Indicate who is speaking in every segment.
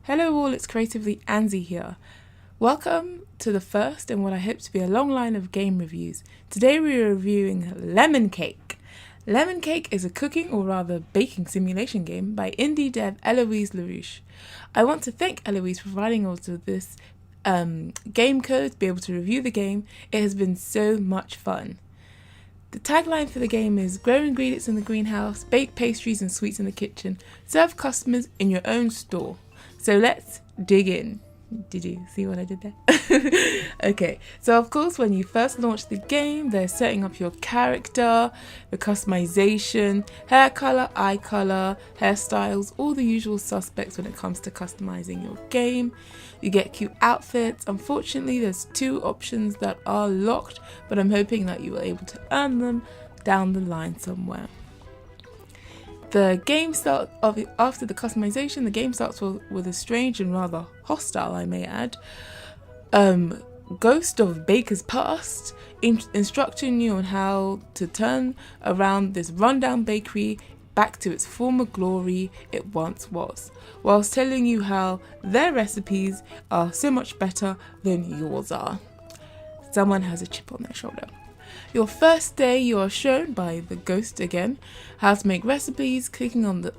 Speaker 1: Hello all, it's Creatively Anzi here. Welcome to the first in what I hope to be a long line of game reviews. Today we are reviewing Lemon Cake. Lemon Cake is a cooking or rather baking simulation game by indie dev Eloise LaRouche. I want to thank Eloise for providing us with this game code to be able to review the game. It has been so much fun. The tagline for the game is grow ingredients in the greenhouse, bake pastries and sweets in the kitchen, serve customers in your own store. So let's dig in. Did you see what I did there? Okay, so of course when you first launch the game, they're setting up your character, the customization, hair color, eye color, hairstyles, all the usual suspects when it comes to customizing your game. You get cute outfits. Unfortunately, there's 2 options that are locked, but I'm hoping that you are able to earn them down the line somewhere. The game starts, after the customization, the game starts with a strange and rather hostile, I may add, ghost of Baker's past, instructing you on how to turn around this rundown bakery back to its former glory it once was, whilst telling you how their recipes are so much better than yours are. Someone has a chip on their shoulder. Your first day, you are shown by the ghost again how to make recipes, clicking on the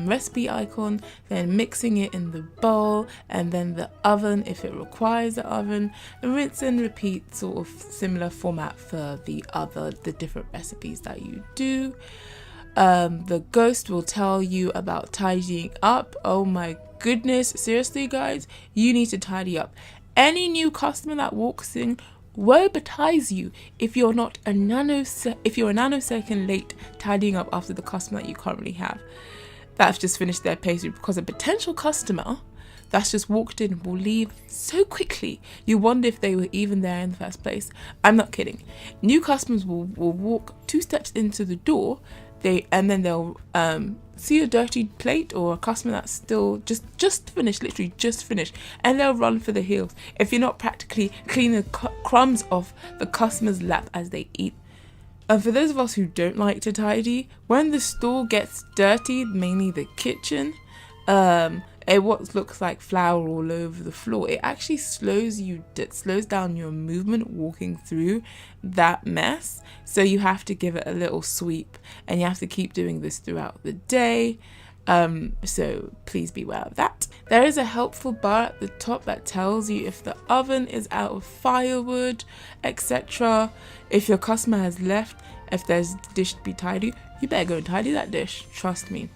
Speaker 1: recipe icon, then mixing it in the bowl, and then the oven if it requires the oven, and rinse and repeat, sort of similar format for the different recipes that you do. The ghost will tell you about tidying up. Oh my goodness, seriously guys, you need to tidy up. Any new customer that walks in, woe betides you if you're a nanosecond late tidying up after the customer that you currently have that's just finished their pastry, because a potential customer that's just walked in will leave so quickly you wonder if they were even there in the first place. I'm not kidding. New customers will walk 2 steps into the door, and then they'll see a dirty plate or a customer that's still just finished, and they'll run for the hills if you're not practically cleaning the crumbs off the customer's lap as they eat. And for those of us who don't like to tidy, when the store gets dirty, mainly the kitchen, what looks like flour all over the floor, it actually slows down your movement walking through that mess. So you have to give it a little sweep, and you have to keep doing this throughout the day. So please be aware of that. There is a helpful bar at the top that tells you if the oven is out of firewood, etc. If your customer has left, if there's a dish to be tidy, you better go and tidy that dish, trust me.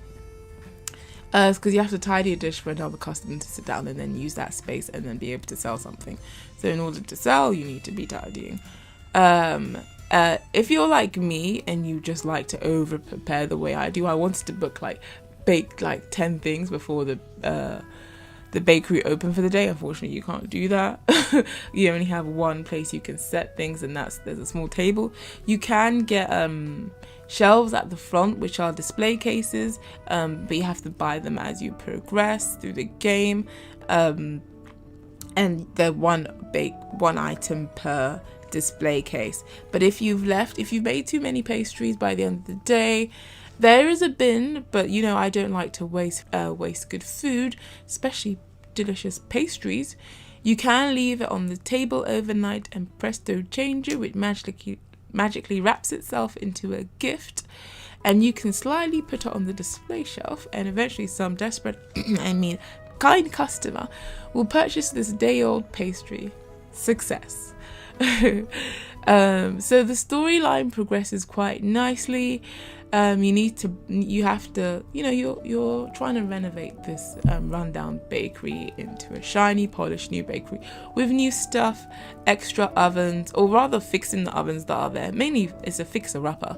Speaker 1: Because you have to tidy a dish for another customer to sit down and then use that space and then be able to sell something. So in order to sell, you need to be tidying. If you're like me and you just like to over prepare the way I do, I wanted to bake 10 things before the bakery open for the day. Unfortunately, you can't do that. You only have one place you can set things, and there's a small table. You can get shelves at the front, which are display cases, but you have to buy them as you progress through the game, and they're one item per display case. But if you've made too many pastries by the end of the day, there is a bin, but I don't like to waste good food, especially delicious pastries. You can leave it on the table overnight, and presto change which magically wraps itself into a gift, and you can slyly put it on the display shelf, and eventually some desperate kind customer will purchase this day-old pastry. Success. So the storyline progresses quite nicely. You're trying to renovate this rundown bakery into a shiny, polished new bakery with new stuff, extra ovens, or rather fixing the ovens that are there. Mainly it's a fixer-upper.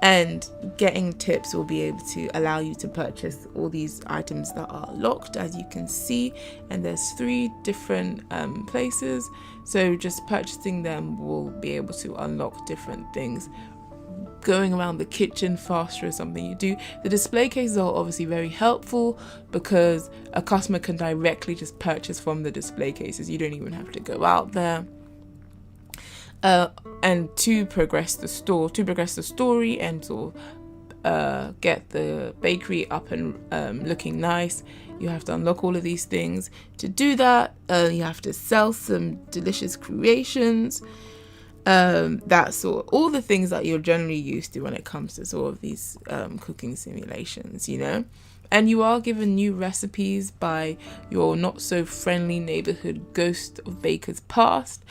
Speaker 1: And getting tips will be able to allow you to purchase all these items that are locked, as you can see, and there's 3 different places, so just purchasing them will be able to unlock different things. Going around the kitchen faster is something you do. The display cases are obviously very helpful because a customer can directly just purchase from the display cases. You don't even have to go out there. And to progress the story and sort of get the bakery up and looking nice, you have to unlock all of these things. To do that, you have to sell some delicious creations. That sort, all the things that you're generally used to when it comes to sort of these cooking simulations, you know. And you are given new recipes by your not so friendly neighborhood ghost of bakers past,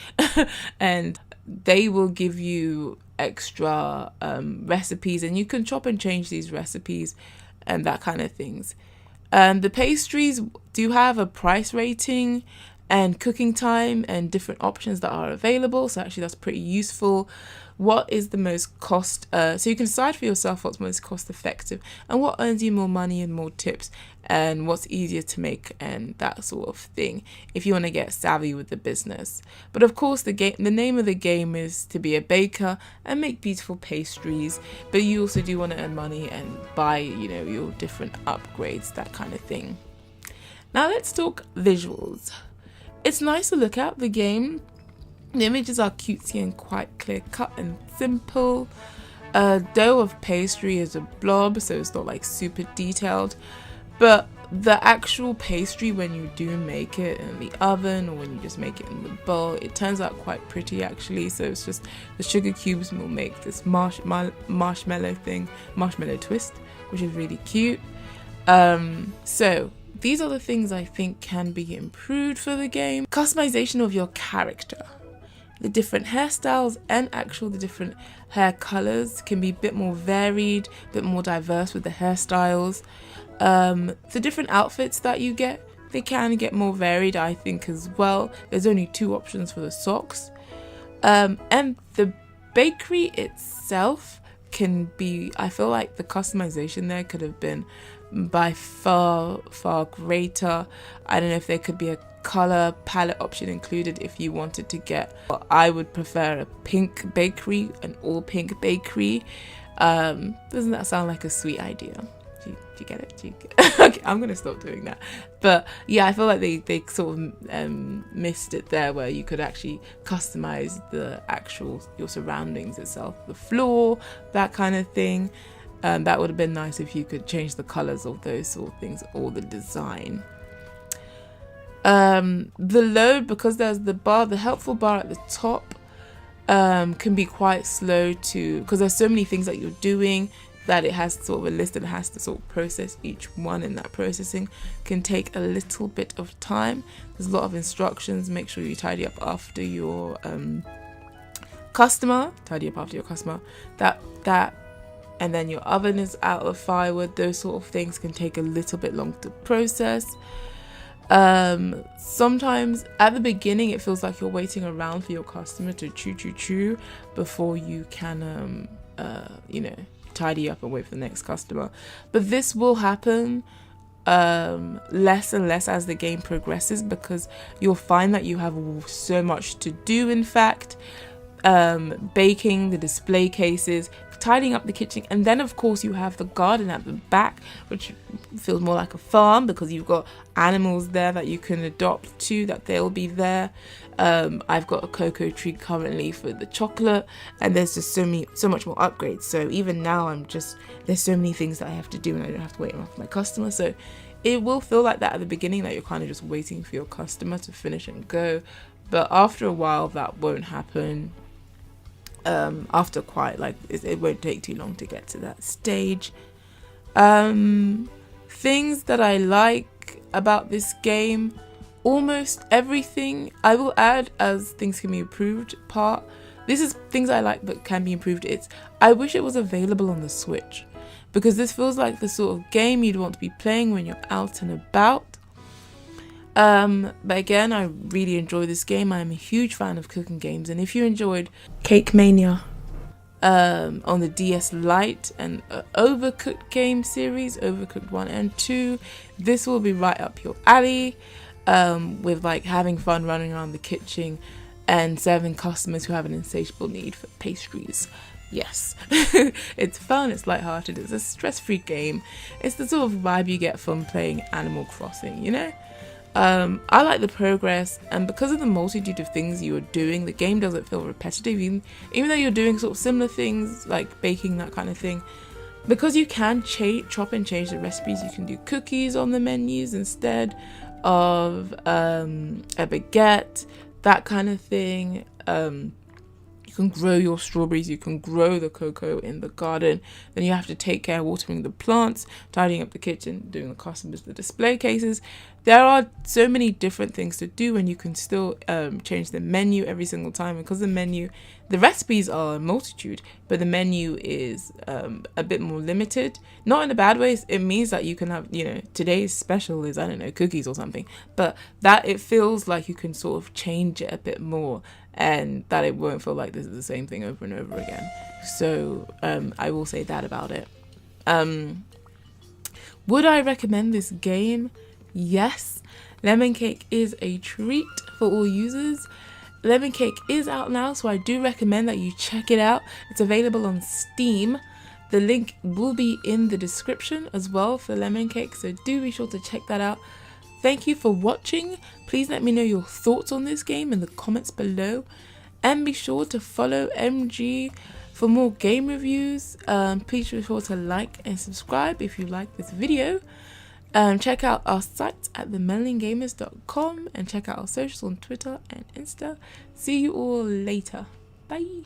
Speaker 1: and they will give you extra recipes, and you can chop and change these recipes and that kind of things. The pastries do have a price rating and cooking time and different options that are available, so actually that's pretty useful. What is the most cost, so you can decide for yourself what's most cost effective and what earns you more money and more tips, and what's easier to make and that sort of thing, if you want to get savvy with the business. But of course the name of the game is to be a baker and make beautiful pastries, but you also do want to earn money and buy, you know, your different upgrades, that kind of thing. Now let's talk visuals. It's nice to look at the game. The images are cutesy and quite clear cut and simple. Dough of pastry is a blob, so it's not like super detailed, but the actual pastry, when you do make it in the oven or when you just make it in the bowl, it turns out quite pretty actually. So it's just the sugar cubes will make this marshmallow twist, which is really cute. So these are the things I think can be improved for the game. Customization of your character. The different hairstyles and the different hair colors can be a bit more varied, a bit more diverse with the hairstyles. The different outfits that you get, they can get more varied, I think, as well. There's only 2 options for the socks. And the bakery itself can be, I feel like the customization there could have been by far greater. I don't know if there could be a color palette option included if you wanted to get, I would prefer a pink bakery, an all pink bakery. Doesn't that sound like a sweet idea? Do you get it? Okay, I'm gonna stop doing that. But yeah, I feel like they sort of missed it there, where you could actually customize your surroundings itself, the floor, that kind of thing. That would have been nice if you could change the colors of those sort of things, or the design. The load, because there's the helpful bar at the top, can be quite slow because there's so many things that you're doing that it has sort of a list and has to sort of process each one, and that processing can take a little bit of time. There's a lot of instructions. Make sure you tidy up after your customer. That and then your oven is out of firewood. Those sort of things can take a little bit long to process. Sometimes at the beginning it feels like you're waiting around for your customer to chew before you can tidy up and wait for the next customer. But this will happen less and less as the game progresses, because you'll find that you have so much to do. In fact, baking, the display cases, tidying up the kitchen, and then of course you have the garden at the back, which feels more like a farm because you've got animals there that you can adopt to, that they'll be there. I've got a cocoa tree currently for the chocolate, and there's just so much more upgrades. So even now there's so many things that I have to do, and I don't have to wait for my customer. So it will feel like that at the beginning, that you're kind of just waiting for your customer to finish and go. But after a while that won't happen. After it won't take too long to get to that stage. Things that I like about this game, almost everything I will add as things can be improved part. This is things I like but can be improved. I wish it was available on the Switch, because this feels like the sort of game you'd want to be playing when you're out and about. But again, I really enjoy this game. I'm a huge fan of cooking games, and if you enjoyed Cake Mania on the DS Lite and Overcooked game series, Overcooked 1 and 2, this will be right up your alley, with like having fun running around the kitchen and serving customers who have an insatiable need for pastries. Yes, it's fun, it's lighthearted, it's a stress-free game. It's the sort of vibe you get from playing Animal Crossing, you know? I like the progress, and because of the multitude of things you are doing, the game doesn't feel repetitive, even though you're doing sort of similar things like baking, that kind of thing. because you can chop and change the recipes. You can do cookies on the menus instead of a baguette, that kind of thing. You can grow your strawberries, you can grow the cocoa in the garden. Then you have to take care watering the plants, tidying up the kitchen, doing the customers, the display cases. There are so many different things to do, and you can still change the menu every single time, because the recipes are a multitude, but the menu is a bit more limited. Not in a bad way. It means that you can have, today's special is, I don't know, cookies or something, but that it feels like you can sort of change it a bit more, and that it won't feel like this is the same thing over and over again. So I will say that about it. Would I recommend this game? Yes. Lemon Cake is a treat for all users. Lemon Cake is out now, so I do recommend that you check it out. It's available on Steam. The link will be in the description as well for Lemon Cake, so do be sure to check that out. Thank you for watching. Please let me know your thoughts on this game in the comments below, and be sure to follow MG for more game reviews. Please be sure to like and subscribe if you like this video. Check out our site at themelongamers.com and check out our socials on Twitter and Insta. See you all later. Bye.